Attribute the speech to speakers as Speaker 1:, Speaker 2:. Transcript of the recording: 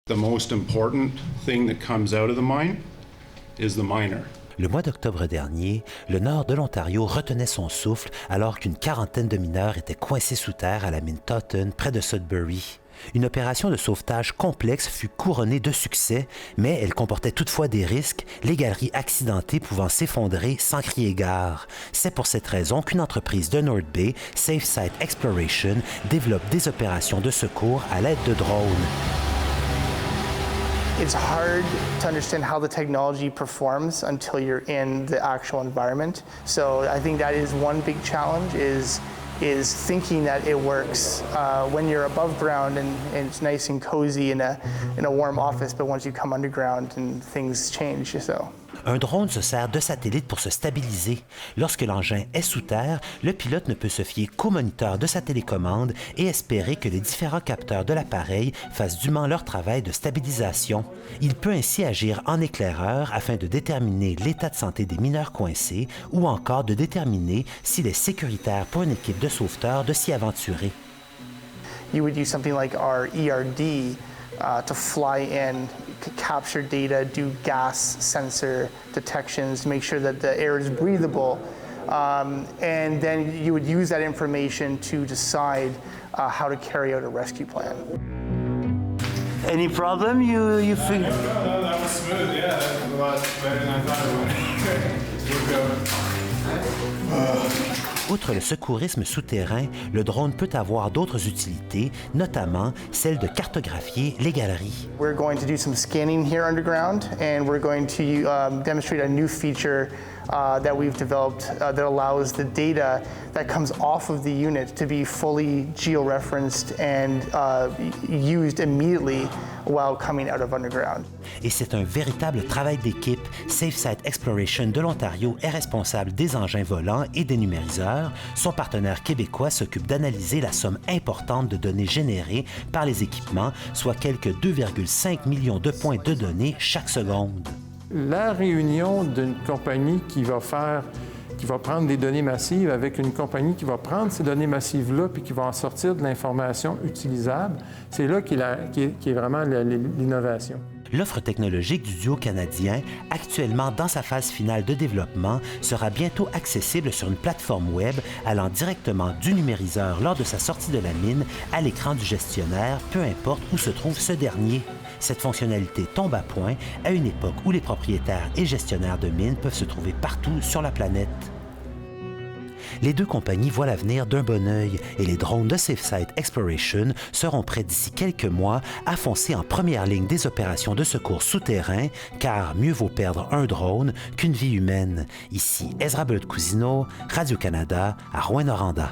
Speaker 1: The most important thing that comes out of the mine is the miner.
Speaker 2: Le mois d'octobre dernier, le nord de l'Ontario retenait son souffle alors qu'une quarantaine de mineurs étaient coincés sous terre à la mine Totten près de Sudbury. Une opération de sauvetage complexe fut couronnée de succès, mais elle comportait toutefois des risques, les galeries accidentées pouvant s'effondrer sans crier gare. C'est pour cette raison qu'une entreprise de North Bay, Safe Site Exploration, développe des opérations de secours à l'aide de drones.
Speaker 3: It's hard to understand how the technology performs until you're in the actual environment. So I think that is one big challenge is thinking that it works when you're above ground and it's nice and cozy in a warm office, but once you come underground and things change. So.
Speaker 2: Un drone se sert de satellite pour se stabiliser. Lorsque l'engin est sous terre, le pilote ne peut se fier qu'au moniteur de sa télécommande et espérer que les différents capteurs de l'appareil fassent dûment leur travail de stabilisation. Il peut ainsi agir en éclaireur afin de déterminer l'état de santé des mineurs coincés ou encore de déterminer s'il est sécuritaire pour une équipe de sauveteurs de s'y aventurer.
Speaker 3: You would use something like our ERD to fly in, capture data, do gas sensor detections, make sure that the air is breathable, and then you would use that information to decide how to carry out a rescue plan.
Speaker 4: Any problem you feel?
Speaker 5: No, that was smooth, yeah. That was a lot better than I thought it would.
Speaker 2: Outre le secourisme souterrain, le drone peut avoir d'autres utilités, notamment celle de cartographier les galeries.
Speaker 3: We're going to do some scanning here underground, and we're going to demonstrate a new feature that we've developed that allows the data that comes off of the unit to be fully georeferenced and used immediately while coming out of underground.
Speaker 2: Et c'est un véritable travail d'équipe. Safe Site Exploration de l'Ontario est responsable des engins volants et des numériseurs. Son partenaire québécois s'occupe d'analyser la somme importante de données générées par les équipements, soit quelques 2,5 millions de points de données chaque seconde.
Speaker 6: La réunion d'une compagnie qui va prendre des données massives avec une compagnie qui va prendre ces données massives-là puis qui va en sortir de l'information utilisable, c'est là qui est vraiment l'innovation.
Speaker 2: L'offre technologique du duo canadien, actuellement dans sa phase finale de développement, sera bientôt accessible sur une plateforme web allant directement du numériseur lors de sa sortie de la mine à l'écran du gestionnaire, peu importe où se trouve ce dernier. Cette fonctionnalité tombe à point à une époque où les propriétaires et gestionnaires de mines peuvent se trouver partout sur la planète. Les deux compagnies voient l'avenir d'un bon œil et les drones de Safe Site Exploration seront prêts d'ici quelques mois à foncer en première ligne des opérations de secours souterrains, car mieux vaut perdre un drone qu'une vie humaine. Ici Ezra Belot-Cousineau, Radio-Canada, à Rouyn-Noranda.